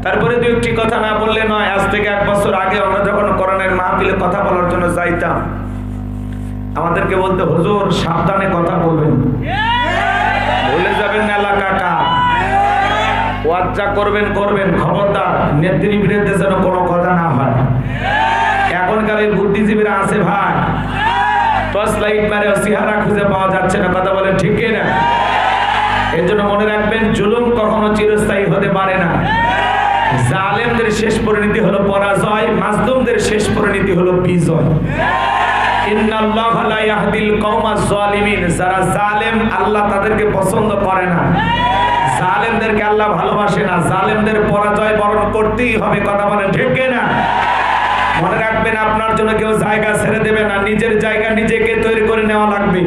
তারপরে দু একটি কথা না বললে নয়। আজ থেকে 1 বছর আগে আমরা যখন কোরআনের মাহফিলে কথা বলার জন্য যাইতাম, আমাদেরকে বলতে, হুজুর সাবধানে কথা বলবেন, ভুলে যাবেন না এলাকা কার, ওয়াজ যা করবেন খবরদার নেত্রীর বিরুদ্ধে যেন কোনো কথা না হয়। এখনকার এই বুদ্ধিজীবীরা আছে ভাই, টর্চ লাইট মারে চেহারা খুঁজে পাওয়া যাচ্ছে না, কথা বলেন ঠিক না? এর জন্য মনে রাখবেন, জুলুম কখনো চিরস্থায়ী হতে পারে না। জালেমদের শেষ পরিণতি হলো পরাজয়, মাজলুমদের শেষ পরিণতি হলো বিজয়। ইন্নাল্লাহা লা ইয়াহদিল কওমাজ জালিমিন, যারা জালেম আল্লাহ তাদেরকে পছন্দ করে না, জালেমদেরকে আল্লাহ ভালোবাসে না, জালেমদের পরাজয় বরণ করতেই হবে, কথা বলেন ঠিক না? মনে রাখবেন, আপনার জন্য কেউ জায়গা ছেড়ে দেবে না, নিজের জায়গা নিজেকে তৈরি করে নেওয়া লাগবে।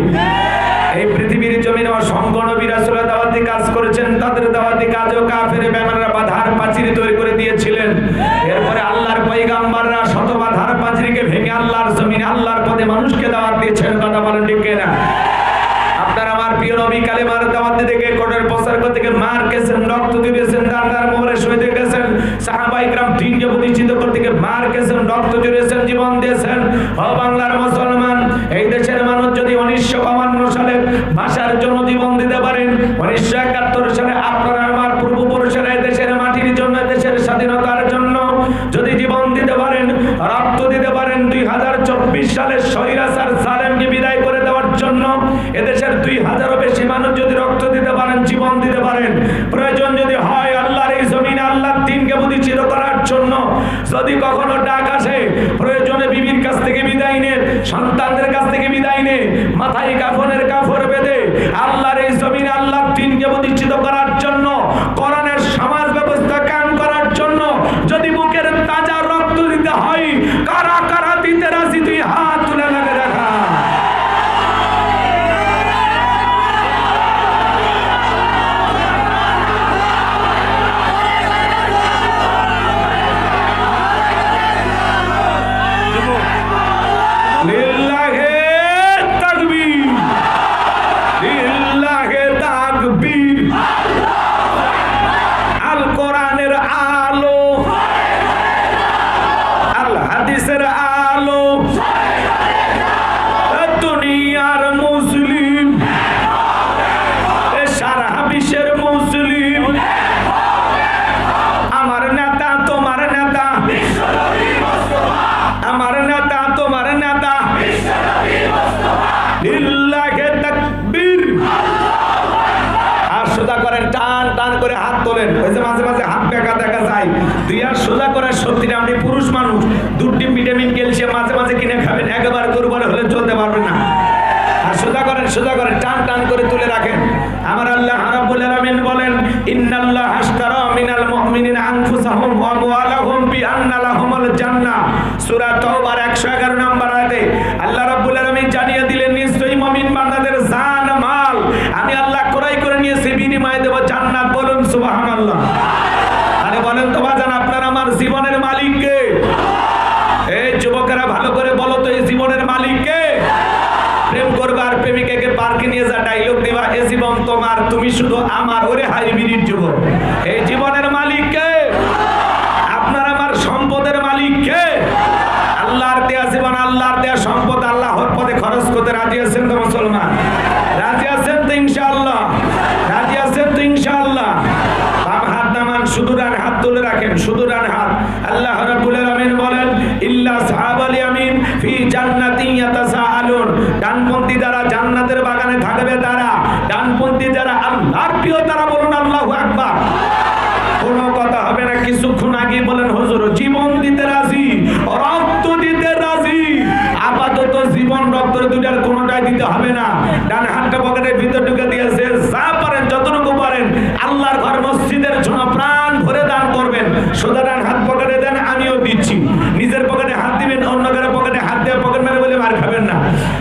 এই পৃথিবীর জমিনে অসংখ্য নবী রাসূলরা দাওয়াতি কাজ করেছেন, তাদের দাওয়াতি কাজও কাফের বেঈমানরা বাধার পাঁচিল তৈরি করে দিয়েছিলেন। এরপরে আল্লাহর পয়গম্বররা শত বাধার পাঁচিলকে ভেঙে আল্লাহর জমিনে আল্লাহর পথে মানুষকে দাওয়াত দিয়েছেন, কথা বলেন ঠিক না? আপনার আমার প্রিয় নবী কালেমার দাওয়াত দিতে গিয়ে কোটের প্রচার করতে গিয়ে মার খেয়েছেন, রক্ত দিয়েছেন, দাঁড়ার মোহরে শহীদ হয়ে গেছেন। সাহাবায়ে কেরাম দিনকে প্রতিষ্ঠিত করতে গিয়ে মার খেয়েছেন, রক্ত দিয়েছেন, জীবন দিয়েছেন। ও বাংলার মুসলমান, এই দেশের মানুষ যদি 1952 সালে ভাষার জন্য জীবন দিতে পারেন, 1971 সালে আপনারা আমার পূর্বপুরুষেরা এই দেশের মাটির জন্য, দেশের স্বাধীনতার জন্য যদি জীবন দিতে পারেন, রক্ত দিতে পারেন, 2024 সালে স্বৈরাচার জালেমকে বিদায় করে দেওয়ার জন্য এদেশের 2000-এরও বেশি মানুষ যদি রক্ত দিতে পারেন, জীবন দিতে পারেন, প্রয়োজন যদি হয় আল্লাহর এই জমিনে আল্লাহর দ্বীনকে প্রতিষ্ঠিত করার জন্য যদি কখনো ডাক আসে, প্রয়োজনে বিবির কাছ থেকে বিদায় নেন, সন্তানদের কাছ থেকে বিদায় নেন, মাথায় কাফনের কাফর বেঁধে আল্লাহর এই জমিনে আল্লাহর দ্বীনকে প্রতিষ্ঠিত করার জন্য, কোরআনের সমাজ ব্যবস্থা কায়েম করার জন্য যদি বুকের তাজা রক্ত দিতে হয়, কারা কারা দিতে রাজি? তুই হাত তুলে লাগে দেখা। লিল্লাহে তাকবীর, লিল্লাহে তাকবীর। আল কোরআনের আলো, আল হাদিসের আলো, দুনিয়ার মুসলিম, সারা বিশ্বের মুসলিম, আমার নেতা তোমার নেতা, আমার নেতা তোমার নেতা, লিল্লাহে তাকবীর। আর সোজা করেন, টান টান করে হাত তোলেন, ওই যে মাঝে মাঝে হাত বেঁকা দেখা যায়, দুই আর সোজা করে। সত্যি আপনি পুরুষ মানুষ, 2টি ভিটামিন ক্যালসিয়াম মাঝে মাঝে কিনে খাবেন, একবার দুর্বল হলে চলতে পারবেন না। আর সোজা করেন, সোজা করেন, টান টান করে তুলে রাখেন। আমার আল্লাহ রাব্বুল আলামিন বলেন, ইন্নাল্লাহা আশতারা মিনাল মুমিনিনা আনফুসাহুম ওয়া আমওয়ালাহুম বিআন্না লাহুমুল জান্নাহ। সূরা তাওবার 111 নম্বর আয়াতে আল্লাহ রাব্বুল আলামিন জানিয়ে দিলেন, নিশ্চয়ই মুমিন বান্দাদের জান মাল আমি আল্লাহ ক্রয় করে নিয়েছি, বিনিময়ে দেব জান্নাত। বলুন সুবহানাল্লাহ। আরে বলেন তো বাজান, আপনার আমার জীবনের মালিক কে? এই যুবকেরা ভালো করে বলো তো, এই জীবনের মালিক কে? প্রেম করবে আর প্রেমিকাকে পার্কে নিয়ে যা ডায়লগ দিবা, এ জীবন তোমার, তুমি শুধু আমার। ওরে হাইব্রিড যুবক, এই জীবনের মালিক কে? আপনার আমার সম্পদের মালিক কে? আল্লাহর দেয়া জীবন, আল্লাহর দেয়া সম্পদ আল্লাহর পথে খরচ করতে রাজি আছেন তো মুসলমান? রাজি আছেন তো ইনশাআল্লাহ? রাজি আছেন তো ইনশাআল্লাহ? বাম হাত নামান, শুধু ডান হাত তুলে রাখেন, শুধু ডান হাত। আল্লাহ রাব্বুল আলামিন বলেন, ইল্লা আসহাবাল ইয়ামিন ফি জান্নাতিন ইয়াতাসাআলুন। ডানপন্থী যারা জান্নাতের বাগানে থাকবে তারা, ডানপন্থী যারা আল্লাহর প্রিয় তারা, বলুন আল্লাহু আকবার। কোনো কথা হবে না। কিছুক্ষণ আগে বলেন, হুজুর জীবন দিতে রাজি, রক্ত দিতে রাজি। আপাতত জীবন রক্ত দুটার কোনোটাই দিতে হবে না। ডান হাতটা পকেটের ভিতর ঢুকে দিয়েছে, যা পারেন যতটুকু পারেন আল্লাহর ঘর মসজিদের জন্য প্রাণ ভরে দান করবেন। সোজা ডান হাত পকেটে দেন, আমিও দিচ্ছি। নিজের পকেটে হাত দিবেন, অন্য কারো পকেটে হাত দিয়ে পকেট মেরে বলে মার খাবেন না।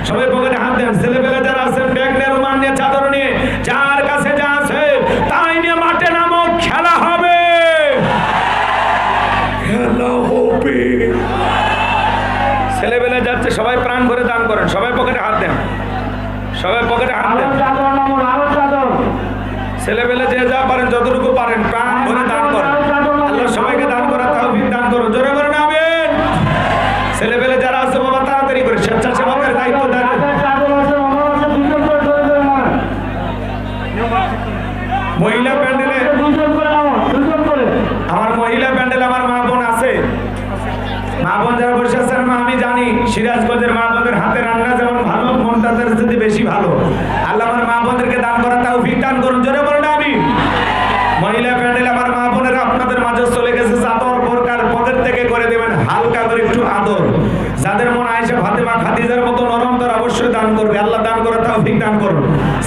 সবাই পকেটে হাত দেন। ছেলেবেলা যারা আছেন, ব্যাগ নিয়ে, রুমাল নিয়ে, চাদর নিয়ে, যার কাছে যা আছে তাই নিয়ে মাঠে নামো, খেলা হবে, খেলা হবে। ছেলেবেলা যাচ্ছে, সবাই প্রাণ ভরে দান করেন, সবাই পকেটে হাত দেন, সবাই পকেটে হাত দেন। ছেলেবেলা যে যা পারেন যতটুকু পারেন প্রাণ ভরে দান করেন। আল্লাহ সবাই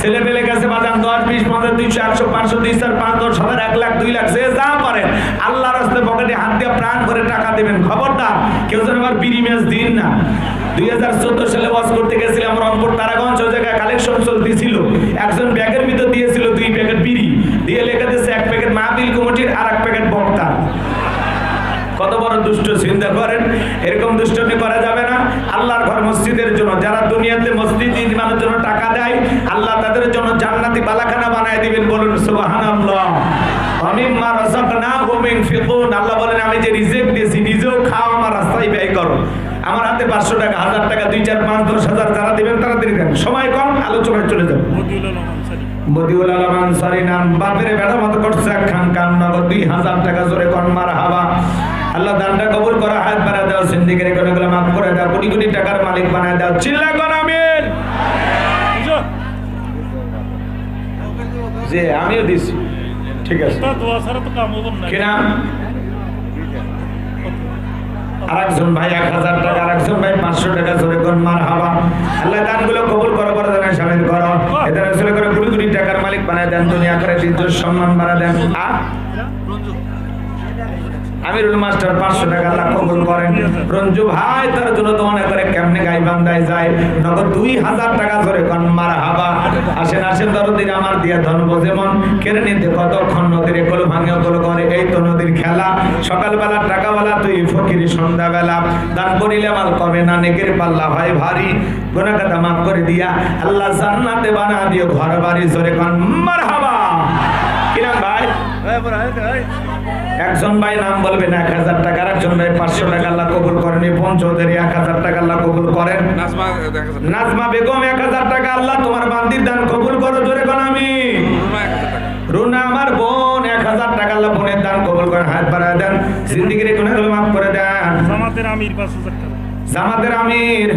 ছেলে পেলে গেছে বাজান 10 20 50 200 100 500 200 5 10 হাজার 1 লাখ 2 লাখ যে যা পারেন আল্লাহর রাস্তায় পকেটে হাত দিয়ে প্রাণ করে টাকা দিবেন। খবরদার কেউ যেন আবার বিড়ি ম্যাচ দিন না। 2014 সালে ওয়াজ করতে গেছিলাম রংপুর তারাগঞ্জ, ওই জায়গায় কালেকশন চলতেছিল। একজন ব্যাগের ভিতর দিয়েছিল 2 প্যাকেট বিড়ি, দিয়ে লেখা দিয়েছে 1 প্যাকেট মাহফিল কমিটির আর 1 প্যাকেট বক্তা। কত বড় দুষ্ট, চিন্তা করেন। এরকম দুষ্টমি করা যাবে না। আল্লাহর ঘর মসজিদের জন্য যারা দুনিয়াতে মসজিদ নির্মাণের জন্য টাকা দেয় আল্লাহ তাদের জন্য জান্নাতি বালাখানা বানায় দিবেন। বলুন সুবহানাল্লাহ। আমিম্মা রাযাকনাহুম ইনফিকুন। আল্লাহ বলেন আমি যে রিজিক দিয়েছি নিজেও খাও, আমার রাস্তায় ব্যয় করো। আমার হাতে 500 টাকা 1000 টাকা 2 4 5 10 হাজার যারা দিবেন তাড়াতাড়ি দেন, সময় কম, আলোচনায় চলে যাবে। মদিউল আলম আনসারী নাম, বাপের বেড়া মতো করছে খান কান নগদ 2000 টাকা জোরে কোন মারহাবা। আল্লাহ দানটা কবুল করা, হাত বাড়া দাও, সিন্দিকের গুনাহগুলো মাফ করে দাও, কোটি কোটি টাকার মালিক বানায় দাও। চিল্লা কোন আমিন। যে আমিও দিছি, ঠিক আছে। দোয়া ছাড়া তো কাম হবে না। কি নাম? আরেকজন ভাই 1000 টাকা, আরেকজন ভাই 500 টাকা জোরে কোন মারহাবা। আল্লাহ দানগুলো কবুল করো, বড়দানে শামিল করো, এদের আসলে করে কোটি কোটি টাকার মালিক বানায় দেন, দুনিয়া আখিরাতে ইজ্জত সম্মান বাড়া দেন। আমিরুল মাস্টার 500 টাকা আল্লাহ কবুল করেন। রঞ্জু ভাই তার জন্য তো অনেক করে কেমনে গাইবান্ধায় যায়, নগদ 2000 টাকা জোরে কোন মারহাবা। আসেন আসেন দরদির আমার দিয়া ধনব যেমন কেড়ে নিতে কতক্ষণ নদীর কোল ভাঙে কোল করে, এই তো নদীর খেলা। সকালবেলা টাকাওয়ালা তুই ফকির, সন্ধ্যাবেলা দান করিলে মাল কমে না, নেকের পাল্লা হয় ভারী, গুনাহ খাতা মাফ করে দিয়া আল্লাহ জান্নাতে বানা দিও ঘর বাড়ি, জোরে কোন মারহাবা। কিরাম ভাই একজন ভাই নাম বলবেন 1000 টাকা, একজন ভাই 500 টাকা আল্লাহ কবুল করেন। পঞ্চৌধুরী 1000 টাকা আল্লাহ কবুল করেন। নাজমা বেগম 1000 টাকা আল্লাহ তোমার বান্দির দান কবুল করো, জোরে কোন আমিন। রুনা আমার বোন 1000 টাকা আল্লাহ বোনের দান কবুল করেন, হাত বাড়ায় দেন, জিন্দেগির গুনাহগুলো মাফ করে দেন। জামাতের আমির 5000 টাকা, জামাতের আমির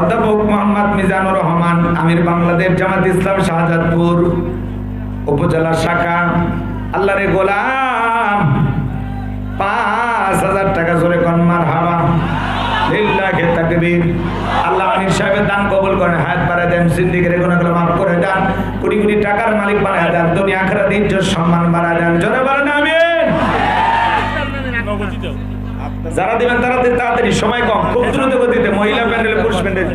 অধ্যাপক মোহাম্মদ মিজানুর রহমান, আমির বাংলাদেশ জামাত ইসলাম শাহজাদপুর উপজেলা শাখা। আল্লাহর গোলাম 5000 টাকা জোরে কোন মারহাবা। লিল্লাহি তাকবীর। আল্লাহ আমির সাহেবের দান কবুল করেন, হাত বাড়ায় দেন, জিন্দেগির গুনাহগুলো মাফ করে দেন, কোটি কোটি টাকার মালিক বানায় দেন, দুনিয়া আখিরাতে ইজ্জত সম্মান বাড়ায় দেন। জোরে বলেন আমিন। যারা দিবেন তারা তাড়াতাড়ি, সময় কম, খুব দ্রুত গতিতে। মহিলা প্যান্ডেল, পুরুষ প্যান্ডেল।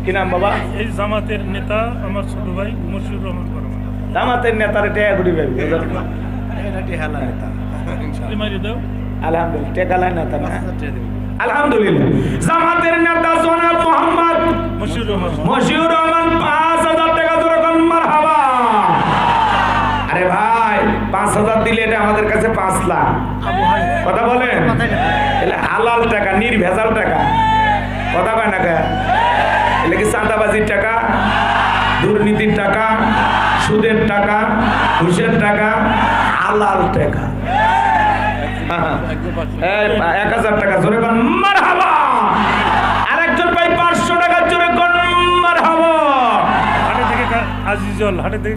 কি নাম বাবা? এই জামাতের নেতা আমার ছোট ভাই মশিউর রহমান পরমান। জামাতের নেতারে টেকা গুড়ি ভাই, এটা টেহালা নেতা। আলহামদুলিল্লাহ, টেকালা নেতা না, আলহামদুলিল্লাহ। জামাতের নেতা জনাব মোহাম্মদ মশিউর রহমান 5000 টাকা জোরে কোন মারহাবা। আরে ভাই 5000 দিলে এটা আমাদের কাছে 5 লাখ। কথা বলেন, এটা হালাল টাকা, নির্ভেজাল টাকা। কথা কয় না কে? এটা কি চাঁদাবাজির টাকা, দুর্নীতির টাকা, সুদের টাকা, ঘুষের টাকা, হালাল টাকা। 1000 টাকা জোরে কোন মারহাবা। আরেকজন ভাই 500 টাকা জোরে কোন মারহাবা। হাটে থেকে আজিজল, হাটে থেকে